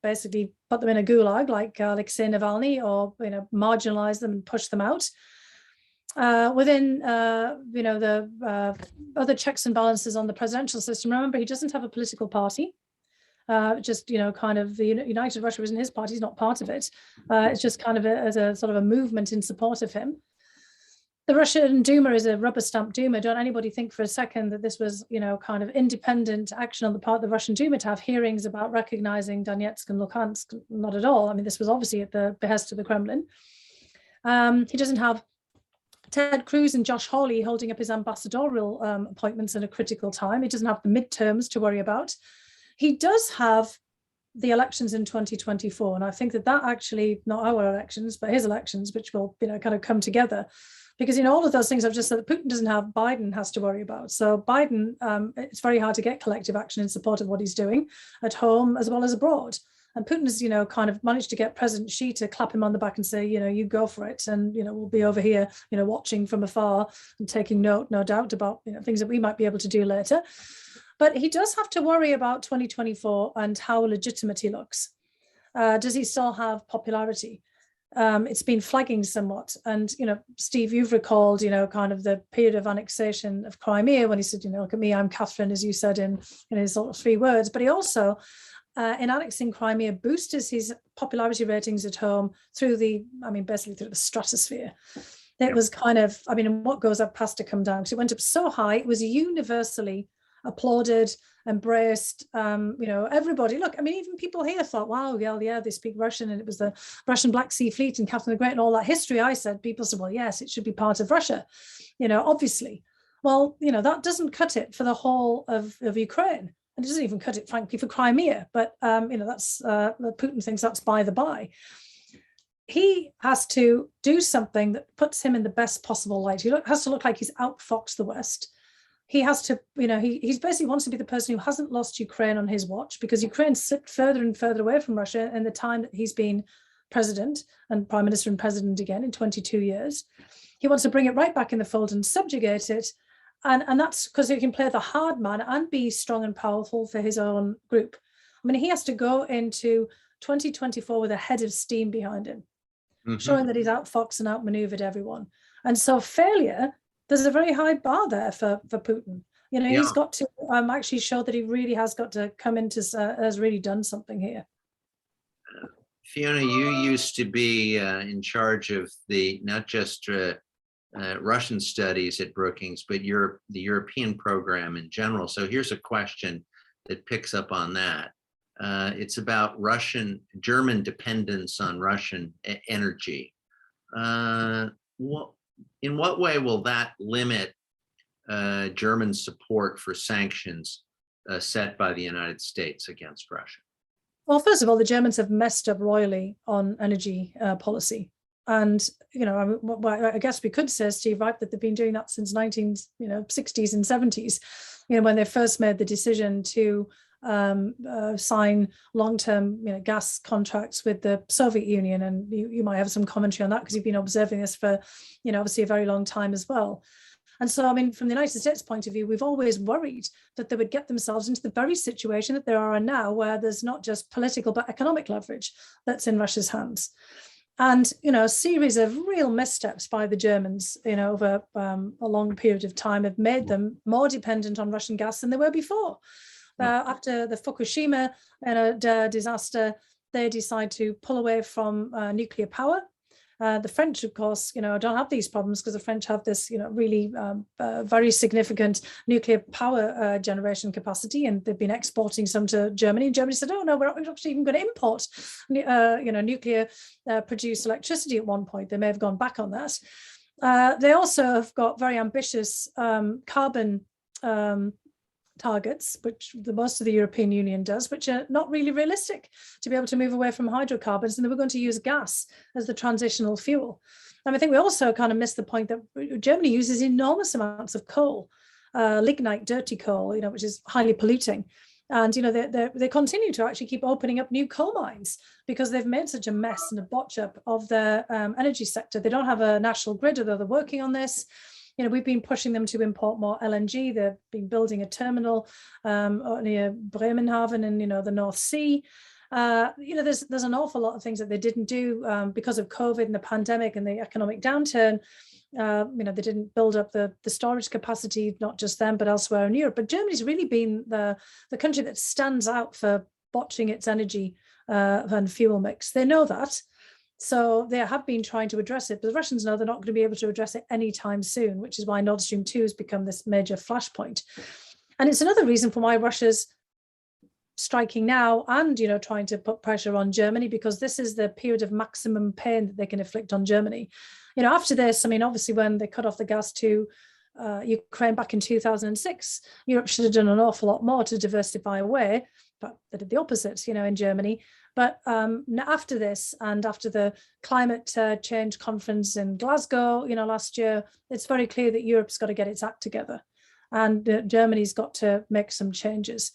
basically put them in a gulag like Alexei Navalny, or, marginalize them and push them out. Within, the other checks and balances on the presidential system, remember, he doesn't have a political party. Just, kind of the United Russia isn't his party, he's not part of it. It's just kind of as a sort of a movement in support of him. The Russian Duma is a rubber stamp Duma. Don't anybody think for a second that this was, kind of independent action on the part of the Russian Duma to have hearings about recognizing Donetsk and Luhansk? Not at all. I mean, this was obviously at the behest of the Kremlin. He doesn't have Ted Cruz and Josh Hawley holding up his ambassadorial appointments at a critical time. He doesn't have the midterms to worry about. He does have the elections in 2024. And I think that actually, not our elections, but his elections, which will, kind of come together. Because, all of those things I've just said that Putin doesn't have, Biden has to worry about. So Biden, it's very hard to get collective action in support of what he's doing at home as well as abroad. And Putin has, kind of managed to get President Xi to clap him on the back and say, you go for it. And, we'll be over here, watching from afar and taking note, no doubt, about, things that we might be able to do later. But he does have to worry about 2024 and how legitimate he looks. Does he still have popularity? It's been flagging somewhat. And, Steve, you've recalled, kind of the period of annexation of Crimea when he said, look at me, I'm Catherine, as you said in his sort of 3 words. But he also, in annexing Crimea, boosted his popularity ratings at home through basically through the stratosphere. It was kind of, what goes up has to come down, because it went up so high, it was universally applauded, embraced, everybody. Look, even people here thought, wow, yeah, they speak Russian, and it was the Russian Black Sea Fleet and Catherine the Great and all that history. I said, people said, well, yes, it should be part of Russia, obviously. Well, that doesn't cut it for the whole of Ukraine. And it doesn't even cut it, frankly, for Crimea. But, that's Putin thinks that's by the by. he has to do something that puts him in the best possible light. He has to look like he's outfoxed the West. He has to, he's basically wants to be the person who hasn't lost Ukraine on his watch, because Ukraine slipped further and further away from Russia in the time that he's been president and prime minister and president again in 22 years. He wants to bring it right back in the fold and subjugate it. And that's because he can play the hard man and be strong and powerful for his own group. I mean, he has to go into 2024 with a head of steam behind him, showing that he's outfoxed and outmaneuvered everyone. And so failure, there's a very high bar there for Putin. He's got to actually show that he really has got to come into, has really done something here. Fiona, you used to be in charge of the, not just Russian studies at Brookings, but the European program in general. So here's a question that picks up on that. It's about German dependence on Russian energy. In what way will that limit German support for sanctions set by the United States against Russia? Well, first of all, the Germans have messed up royally on energy policy. And, I guess we could say, Steve, right, that they've been doing that since 60s and 70s, when they first made the decision to sign long-term gas contracts with the Soviet Union. And you might have some commentary on that because you've been observing this for, obviously a very long time as well. And so, from the United States point of view, we've always worried that they would get themselves into the very situation that they are in now, where there's not just political, but economic leverage that's in Russia's hands. And, a series of real missteps by the Germans, over a long period of time have made them more dependent on Russian gas than they were before. After the Fukushima disaster, they decide to pull away from nuclear power. The French, of course, don't have these problems because the French have this, really very significant nuclear power generation capacity, and they've been exporting some to Germany. And Germany said, "Oh no, we're not actually even going to import, nuclear produced electricity." At one point, they may have gone back on that. They also have got very ambitious carbon targets, which most of the European Union does, which are not really realistic to be able to move away from hydrocarbons. And they were going to use gas as the transitional fuel. And I think we also kind of missed the point that Germany uses enormous amounts of coal, lignite, dirty coal, which is highly polluting. And, they continue to actually keep opening up new coal mines because they've made such a mess and a botch up of their energy sector. They don't have a national grid, although they're working on this. We've been pushing them to import more LNG. They've been building a terminal near Bremenhaven in, the North Sea. There's an awful lot of things that they didn't do because of COVID and the pandemic and the economic downturn. They didn't build up the storage capacity, not just them, but elsewhere in Europe. But Germany's really been the country that stands out for botching its energy and fuel mix. They know that. So they have been trying to address it, but the Russians know they're not going to be able to address it anytime soon, which is why Nord Stream 2 has become this major flashpoint. And it's another reason for why Russia's striking now and, trying to put pressure on Germany, because this is the period of maximum pain that they can inflict on Germany. After this, obviously when they cut off the gas to Ukraine back in 2006, Europe should have done an awful lot more to diversify away, but they did the opposite, in Germany. But after this, and after the climate change conference in Glasgow, last year, it's very clear that Europe's got to get its act together, and Germany's got to make some changes.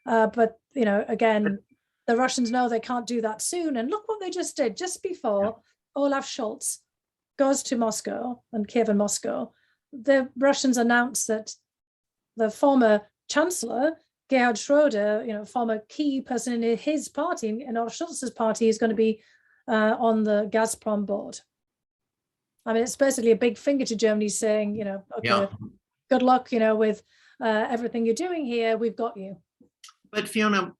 But again, the Russians know they can't do that soon. And look what they just did just before Olaf Scholz goes to Moscow and Kiev and Moscow. The Russians announced that the former chancellor, Gerhard Schroeder, former key person in his party, in Olaf Scholz's party, is going to be on the Gazprom board. It's basically a big finger to Germany saying, okay, good luck, with everything you're doing here. We've got you. But Fiona,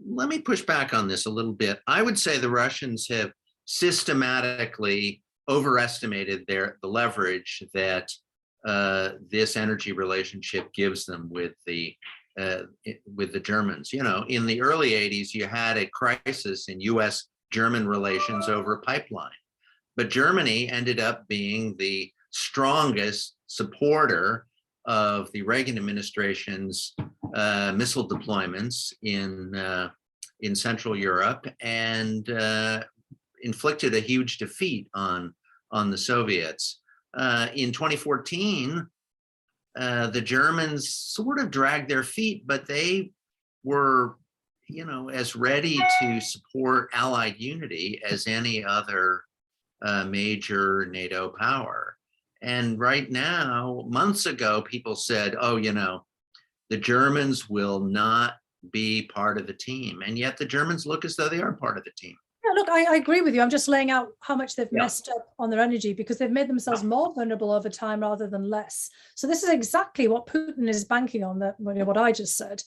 let me push back on this a little bit. I would say the Russians have systematically overestimated the leverage that this energy relationship gives them with the Germans. In the early 80s, you had a crisis in US-German relations over a pipeline, but Germany ended up being the strongest supporter of the Reagan administration's missile deployments in Central Europe, and inflicted a huge defeat on the Soviets. In 2014, the Germans sort of dragged their feet, but they were, as ready to support Allied unity as any other major NATO power. And right now, months ago, people said, oh, the Germans will not be part of the team. And yet the Germans look as though they are part of the team. Yeah, look, I agree with you. I'm just laying out how much they've messed up on their energy, because they've made themselves more vulnerable over time rather than less. So this is exactly what Putin is banking on, that what I just said.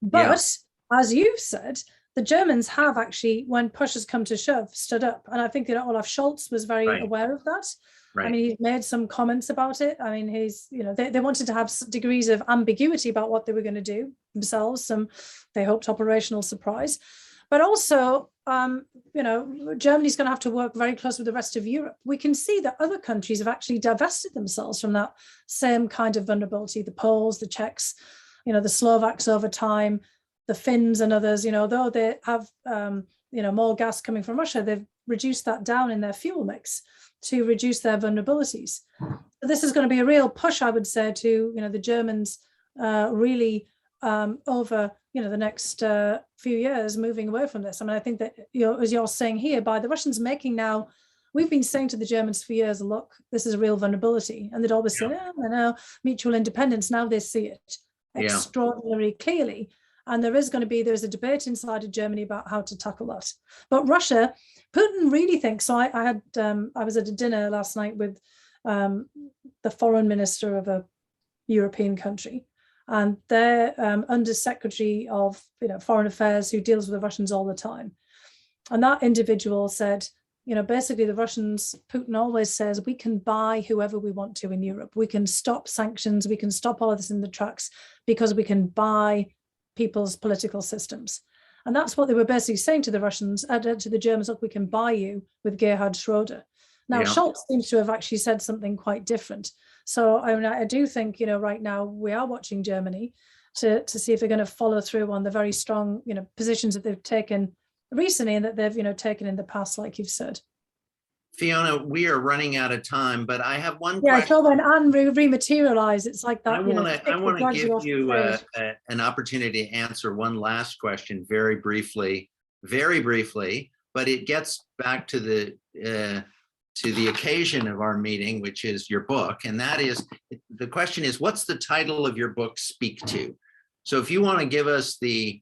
But as you've said, the Germans have actually, when push has come to shove, stood up. And I think Olaf Scholz was very aware of that. Right. I mean, he's made some comments about it. I mean, they wanted to have degrees of ambiguity about what they were going to do themselves. They hoped operational surprise. But also, Germany's going to have to work very close with the rest of Europe. We can see that other countries have actually divested themselves from that same kind of vulnerability. The Poles, the Czechs, the Slovaks over time, the Finns and others, though they have, more gas coming from Russia, they've reduced that down in their fuel mix to reduce their vulnerabilities. So this is going to be a real push, I would say, to, the Germans really over, the next few years moving away from this. I mean, I think that, as you're saying here, by the Russians making now, we've been saying to the Germans for years, look, this is a real vulnerability. And they'd always say, no, mutual independence. Now they see it extraordinarily clearly. And there's a debate inside of Germany about how to tackle that. But Russia, Putin really thinks, so I was at a dinner last night with the foreign minister of a European country, and their undersecretary of foreign affairs, who deals with the Russians all the time. And that individual said, basically the Russians, Putin always says, we can buy whoever we want to in Europe. We can stop sanctions. We can stop all of this in the tracks because we can buy people's political systems. And that's what they were basically saying to the Russians, to the Germans, look, we can buy you with Gerhard Schroeder. Now, Scholz seems to have actually said something quite different. So I do think, right now we are watching Germany to see if they're going to follow through on the very strong, positions that they've taken recently and that they've, taken in the past, like you've said. Fiona, we are running out of time, but I have one question. Yeah, I thought when Anne rematerialized, it's like that. I want to give you an opportunity to answer one last question very briefly, but it gets back to the occasion of our meeting, which is your book. And that is, the question is, what's the title of your book speak to? So if you want to give us the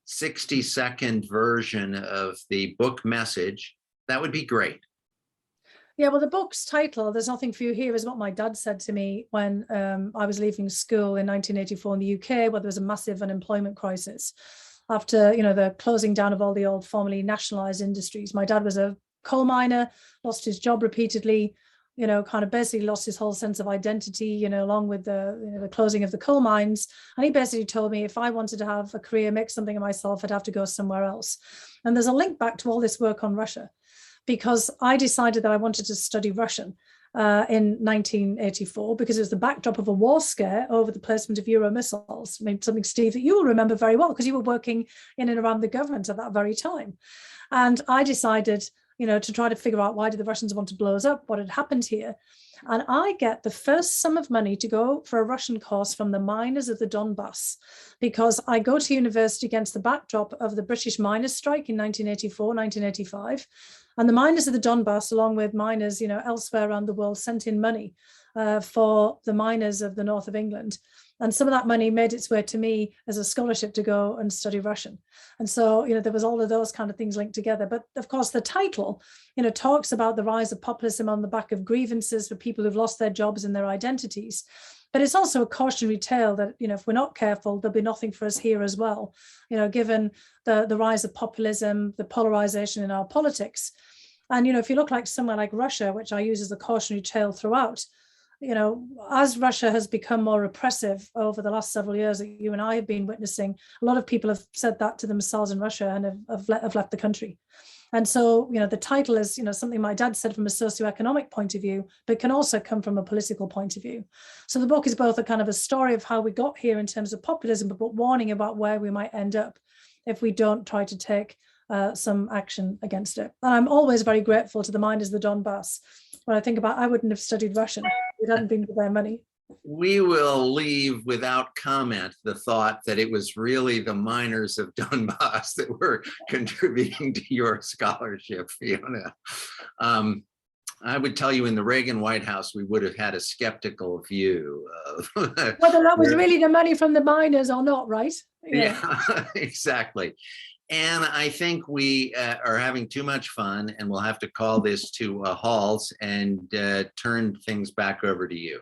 60-second version of the book message, that would be great. Yeah, well, the book's title, There's Nothing for You Here, is what my dad said to me when I was leaving school in 1984 in the UK, where there was a massive unemployment crisis after, the closing down of all the old formerly nationalized industries. My dad was a coal miner, lost his job repeatedly, kind of basically lost his whole sense of identity, along with the closing of the coal mines. And he basically told me if I wanted to have a career, make something of myself, I'd have to go somewhere else. And there's a link back to all this work on Russia, because I decided that I wanted to study Russian in 1984, because it was the backdrop of a war scare over the placement of Euro missiles. I mean, something, Steve, that you will remember very well, because you were working in and around the government at that very time. And I decided, to try to figure out, why did the Russians want to blow us up? What had happened here? And I get the first sum of money to go for a Russian course from the miners of the Donbass, because I go to university against the backdrop of the British miners' strike in 1984, 1985. And the miners of the Donbass, along with miners, elsewhere around the world, sent in money for the miners of the north of England. And some of that money made its way to me as a scholarship to go and study Russian. And so, there was all of those kind of things linked together. But of course, the title, talks about the rise of populism on the back of grievances for people who've lost their jobs and their identities. But it's also a cautionary tale that, if we're not careful, there'll be nothing for us here as well, given the rise of populism, the polarization in our politics. And, if you look like somewhere like Russia, which I use as a cautionary tale throughout, as Russia has become more repressive over the last several years that you and I have been witnessing, a lot of people have said that to themselves in Russia and have left the country. And so, the title is, something my dad said from a socioeconomic point of view, but can also come from a political point of view. So the book is both a kind of a story of how we got here in terms of populism, but warning about where we might end up if we don't try to take some action against it. And I'm always very grateful to the miners of the Donbass. When I think about, I wouldn't have studied Russian if it hadn't been for their money. We will leave without comment the thought that it was really the miners of Donbass that were contributing to your scholarship, Fiona. I would tell you in the Reagan White House, we would have had a skeptical view of whether that was really the money from the miners or not, right? Yeah, exactly. And I think we are having too much fun, and we'll have to call this to a halt and turn things back over to you.